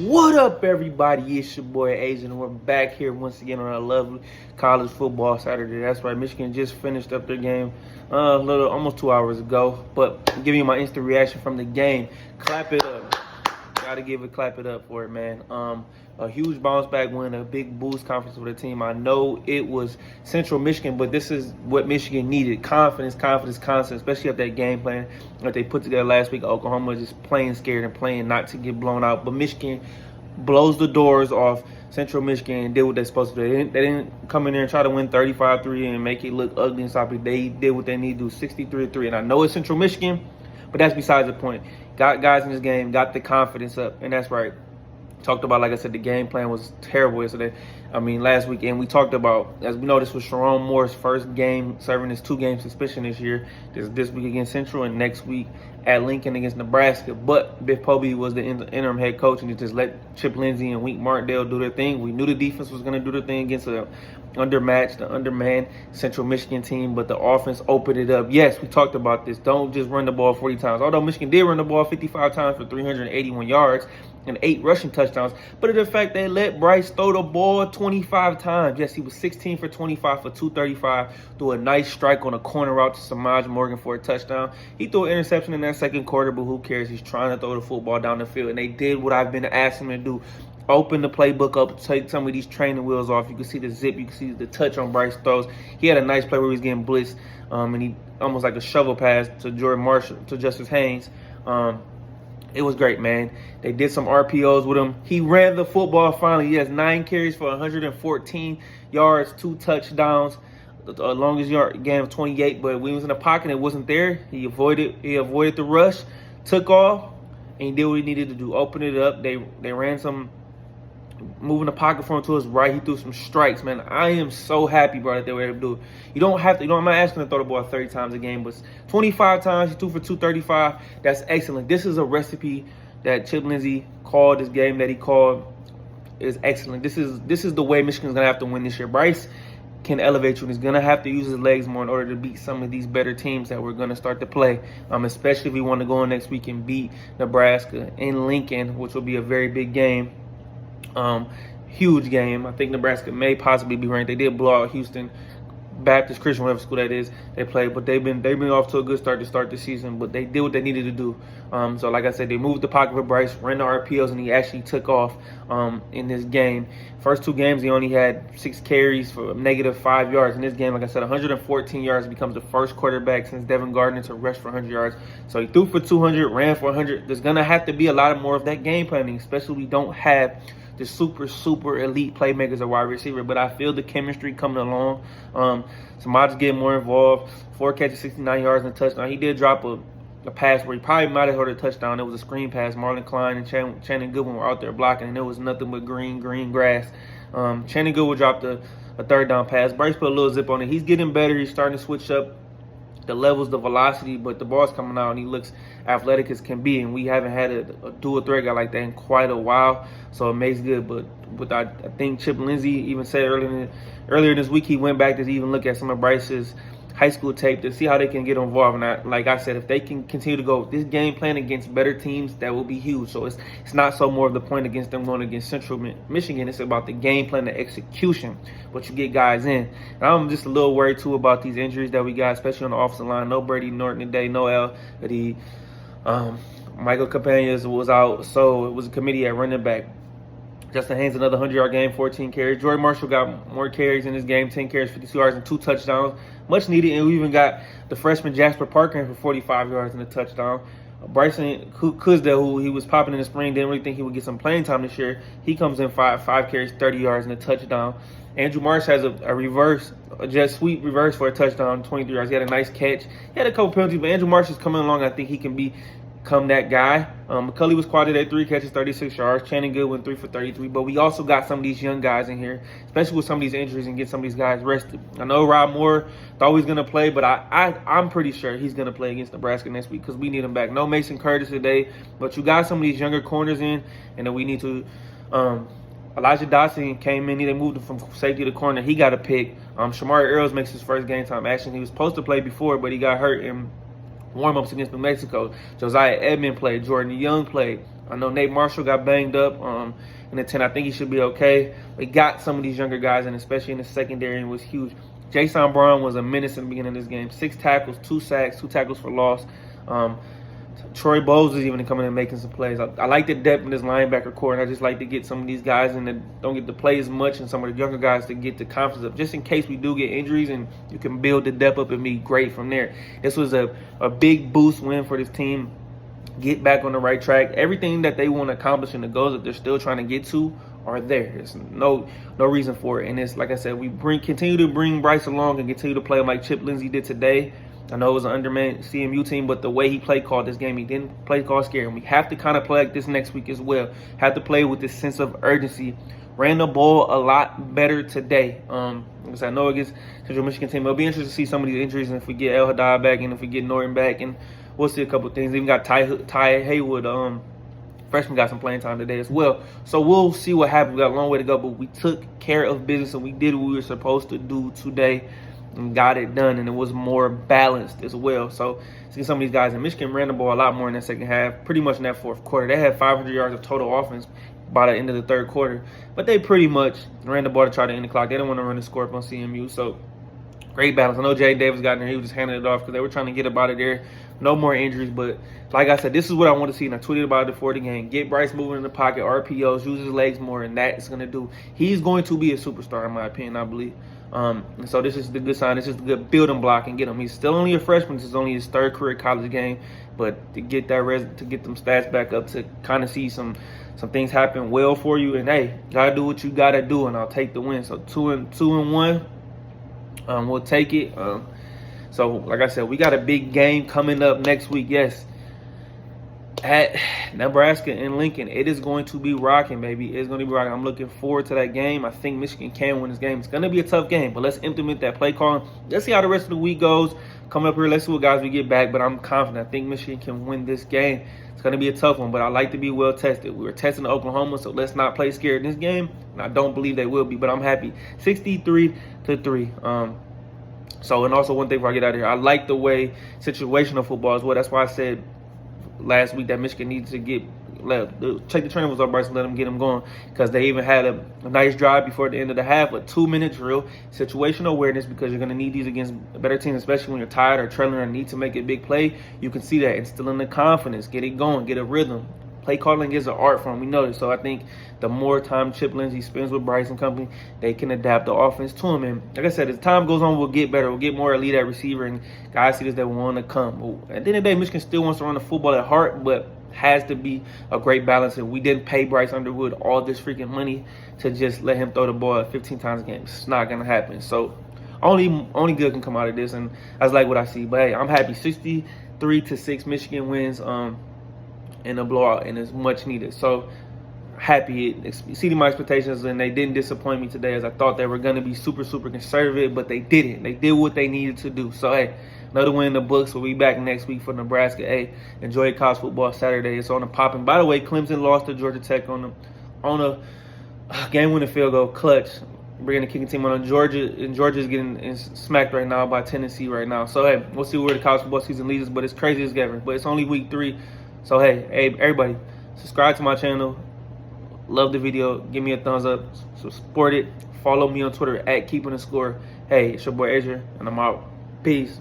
What up, everybody? It's your boy Asian, and we're back here once again on a lovely college football Saturday. That's right, Michigan just finished up their game almost 2 hours ago. But I'm giving you my instant reaction from the game. Clap it up. Gotta clap it up for it, man. A huge bounce back win, a big boost conference for the team. I know it was Central Michigan, but this is what Michigan needed. Confidence, constant, especially up that game plan that they put together last week. Oklahoma just playing scared and playing not to get blown out. But Michigan blows the doors off Central Michigan and did what they're supposed to do. They didn't come in there and try to win 35-3 and make it look ugly and sloppy. They did what they need to do, 63-3. And I know it's Central Michigan, but that's besides the point. Got guys in this game, got the confidence up, and that's right. Talked about, like I said, the game plan was terrible yesterday. Last weekend. We talked about, as we know, this was Sharon Moore's first game serving his 2-game suspension this year. This week against Central and next week at Lincoln against Nebraska. But Biff Pobey was the interim head coach, and he just let Chip Lindsey and Wink Martindale do their thing. We knew the defense was going to do their thing against the undermanned Central Michigan team, but the offense opened it up. Yes, we talked about this. Don't just run the ball 40 times. Although Michigan did run the ball 55 times for 381 yards and 8 rushing touchdowns. But the fact they let Bryce throw the ball 25 times. Yes, he was 16 for 25 for 235. Threw a nice strike on a corner route to Samaj Morgan for a touchdown. He threw an interception in that second quarter, but who cares? He's trying to throw the football down the field, and they did what I've been asking them to do. Open the playbook up, take some of these training wheels off. You can see the zip, you can see the touch on Bryce throws. He had a nice play where he was getting blitzed, and he almost like a shovel pass to Jordan Marshall, to Justice Haynes. It was great, man. They did some RPOs with him. He ran the football finally. He has 9 carries for 114 yards, 2 touchdowns. The longest yard gain of 28, but when he was in the pocket, it wasn't there. He avoided the rush, took off, and he did what he needed to do. Open it up. They ran some, moving the pocket for him to his right. He threw some strikes, man. I am so happy, bro, that they were able to do it. You don't have to, I'm not asking to throw the ball 30 times a game, but 25 times, he threw for 235. That's excellent. This is a recipe that Chip Lindsey called, this game that he called is excellent. This is the way Michigan's going to have to win this year. Bryce can elevate you, and he's going to have to use his legs more in order to beat some of these better teams that we're going to start to play, especially if we want to go in next week and beat Nebraska in Lincoln, which will be a very big game. Huge game. I think Nebraska may possibly be ranked. They did blow out Houston Baptist Christian, whatever school that is they played, but they've been off to a good start to start the season. But they did what they needed to do. So like I said, they moved the pocket for Bryce, ran the RPOs, and he actually took off in this game. First 2 games, he only had 6 carries for -5 yards. In this game, like I said, 114 yards, becomes the first quarterback since Devin Gardner to rush for 100 yards. So he threw for 200, ran for 100. There's gonna have to be a lot more of that game planning, especially we don't have the super elite playmakers at wide receiver, but I feel the chemistry coming along. Samaj getting more involved. 4 catches, 69 yards and a touchdown. He did drop a pass where he probably might have heard a touchdown. It was a screen pass. Marlon Klein and Channing Goodwin were out there blocking, and there was nothing but green grass. Channing Goodwin dropped a 3rd down pass. Bryce put a little zip on it. He's getting better. He's starting to switch up the levels, the velocity, but the ball's coming out and he looks athletic as can be, and we haven't had a dual threat guy like that in quite a while, so it makes good. But I think Chip Lindsey even said earlier this week he went back to even look at some of Bryce's high school tape to see how they can get involved. And like I said, if they can continue to go this game plan against better teams, that will be huge. So it's not so more of the point against them going against Central Michigan. It's about the game plan, the execution, but you get guys in. And I'm just a little worried too about these injuries that we got, especially on the offensive line. No Brady Norton today, no L. Michael Campagna was out, so it was a committee at running back. Justin Haynes, another 100-yard game, 14 carries. Jordan Marshall got more carries in this game, 10 carries, 52 yards, and 2 touchdowns. Much needed, and we even got the freshman Jasper Parker for 45 yards and a touchdown. Bryson Kuzdell, who he was popping in the spring, didn't really think he would get some playing time this year. He comes in 5 carries, 30 yards, and a touchdown. Andrew Marsh has a jet sweep reverse for a touchdown, 23 yards. He had a nice catch. He had a couple penalties, but Andrew Marsh is coming along. I think he can become that guy. McCulley was quieted at 3 catches, 36 yards. Channing Goodwin 3 for 33. But we also got some of these young guys in here, especially with some of these injuries, and get some of these guys rested. I know Rob Moore thought he was going to play, but I'm pretty sure he's going to play against Nebraska next week because we need him back. No Mason Curtis today, but you got some of these younger corners in, and then we need to Elijah Dotson came in. They moved him from safety to corner. He got a pick. Shamari Earls makes his first game time action. He was supposed to play before, but he got hurt in warm-ups against New Mexico. Josiah Edmond played. Jordan Young played. I know Nate Marshall got banged up in the 10. I think he should be okay. We got some of these younger guys, and especially in the secondary, and was huge. Jason Brown was a menace in the beginning of this game. 6 tackles, 2 sacks, 2 tackles for loss. Troy Bowles is even coming and making some plays. I like the depth in this linebacker core, and I just like to get some of these guys in that don't get to play as much, and some of the younger guys to get the confidence up, just in case we do get injuries, and you can build the depth up and be great from there. This was a big boost win for this team. Get back on the right track. Everything that they want to accomplish and the goals that they're still trying to get to are there. There's no reason for it. And it's like I said, we continue to bring Bryce along and continue to play him like Chip Lindsey did today. I know it was an undermanned CMU team, but the way he play called this game, he didn't play call scary. And we have to kind of play like this next week as well. Have to play with this sense of urgency. Ran the ball a lot better today. Because I know against Central Michigan team, it'll be interesting to see some of these injuries, and if we get El Haddad back and if we get Norton back, and we'll see a couple of things. Even got Ty Haywood, freshman, got some playing time today as well. So we'll see what happens. We got a long way to go, but we took care of business and we did what we were supposed to do today and got it done, and it was more balanced as well. So see some of these guys in Michigan ran the ball a lot more in the second half, pretty much in that fourth quarter. They had 500 yards of total offense by the end of the third quarter, but they pretty much ran the ball to try to end the clock. They didn't want to run the score up on CMU, so great balance. I know Jay Davis got in there. He was just handing it off because they were trying to get up out of there. No more injuries, but like I said, this is what I want to see, and I tweeted about it before the game. Get Bryce moving in the pocket, RPOs, use his legs more, and that is going to do. He's going to be a superstar, in my opinion, I believe. And so this is the good sign. This is the good building block and get him. He's still only a freshman. This is only his 3rd career college game, but to get that to get them stats back up, to kind of see some things happen well for you, and hey, gotta do what you gotta do, and I'll take the win. So 2-1. We'll take it. So, like I said, we got a big game coming up next week. Yes, at Nebraska and Lincoln, it is going to be rocking, baby. It's going to be rocking. I'm looking forward to that game. I think Michigan can win this game. It's going to be a tough game, but let's implement that play calling. Let's see how the rest of the week goes. Coming up here, let's see what guys we get back, but I'm confident. I think Michigan can win this game. It's going to be a tough one, but I like to be well tested. We were testing Oklahoma, so let's not play scared in this game. And I don't believe they will be, but I'm happy. 63-3. So, and also one thing before I get out of here, I like the way situational football is well. That's why I said last week that Michigan needs to check the turnovers up, Bryce, and let them get them going, because they even had a nice drive before the end of the half, a 2-minute drill, situational awareness, because you're going to need these against better teams, especially when you're tired or trailing or need to make a big play. You can see that, instilling the confidence, get it going, get a rhythm. Play calling is an art form. We know this. So I think the more time Chip Lindsey spends with Bryce and company, they can adapt the offense to him. And like I said, as time goes on, we'll get better. We'll get more elite at receiver, and guys see this that want to come. At the end of the day, Michigan still wants to run the football at heart, but has to be a great balance. And we didn't pay Bryce Underwood all this freaking money to just let him throw the ball 15 times a game. It's not going to happen. So only good can come out of this, and that's like what I see. But hey, I'm happy. 63-6 Michigan wins. In a blowout, and it's much needed. So happy, exceeding my expectations, and they didn't disappoint me today, as I thought they were going to be super conservative, but they didn't. They did what they needed to do. So hey, another win in the books. We'll be back next week for Nebraska. Hey, enjoy college football Saturday. It's on the pop. And by the way, Clemson lost to Georgia Tech on a game-winning field goal, clutch, bringing the kicking team on. Georgia's getting smacked right now by Tennessee right now. So hey, we'll see where the college football season leads us, but it's crazy as ever. But it's only week 3. So, hey, everybody, subscribe to my channel. Love the video. Give me a thumbs up. Support it. Follow me on Twitter at KeepingTheScore. Hey, it's your boy Adrian, and I'm out. Peace.